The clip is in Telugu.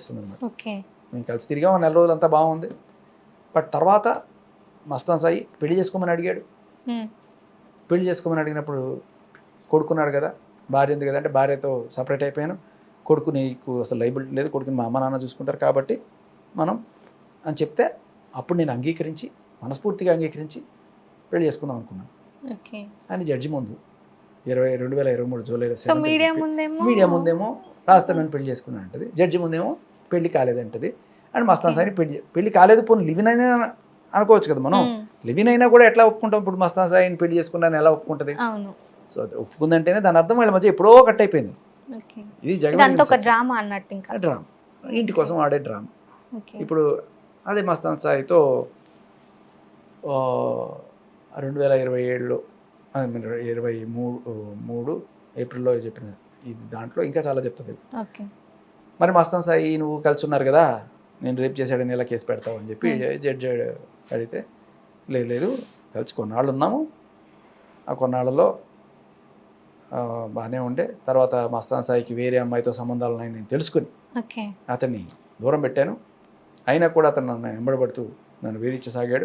చేస్తుందన్నమాట. ఓకే. మేము కలిసి తిరిగాం, నెల రోజులంతా బాగుంది. బట్ తర్వాత మస్తాన్ సాయి పెళ్లి చేసుకోమని అడిగాడు. పెళ్లి చేసుకోమని అడిగినప్పుడు కొడుకున్నాడు కదా, భార్య ఉంది కదా అంటే భార్యతో సపరేట్ అయిపోయాను. కొడుకు నీకు అసలు లైబిలిటీ లేదు, కొడుకుని మా అమ్మ నాన్న చూసుకుంటారు కాబట్టి మనం అని చెప్తే అప్పుడు నేను అంగీకరించి, మనస్ఫూర్తిగా అంగీకరించి పెళ్లి చేసుకుందాం అనుకున్నాను. ఓకే. అని జడ్జి ముందు 2023 జూలైలో సో మీడియా ముందేమో మీడియా ముందేమో రాస్తానని పెళ్లి చేసుకున్నాను అంటది, జడ్జి ముందేమో పెళ్లి కాలేదంటది. అండ్ మస్తాన్ సాయిని పెళ్లి కాలేదు, పోనీ లివిన్ అయినా అనుకోవచ్చు కదా మనం. లివిన్ అయినా కూడా ఎట్లా ఒప్పుకుంటాం? ఇప్పుడు మస్తాన్ సాయిని పెళ్లి చేసుకున్నాను ఎలా ఒప్పుకుంటుంది? అవును. సో అది ఒప్పుకుందంటేనే దాని అర్థం వాళ్ళ మధ్య ఎప్పుడో కట్ అయిపోయింది. ఓకే. ఇది ఇదంతా ఒక జగన్ డ్రామా అన్నట్టు ఇంకా. డ్రామా, ఇంటి కోసం ఆడే డ్రామా. ఓకే. ఇప్పుడు అదే మస్తాన్ సాయితో 2027లో 23 ఏప్రిల్లో చెప్పింది. ఇది దాంట్లో ఇంకా చాలా చెప్తుంది. ఓకే. మరి మస్తాన్ సాయి నువ్వు కలిసి ఉన్నారు కదా, నేను రేపు చేశాడని ఎలా కేసు పెడతావు అని చెప్పి జడ్జి అడిగితే, లేదు కలిసి కొన్నాళ్ళు ఉన్నాము, ఆ కొన్నాళ్ళలో బాగానే ఉండే, తర్వాత మస్తాన్ సాయికి వేరే అమ్మాయితో సంబంధాలు ఉన్నాయని నేను తెలుసుకుని ఓకే. అతన్ని దూరం పెట్టాను. అయినా కూడా అతను నన్ను వెంబడబడుతూ నన్ను వేధించసాగాడు.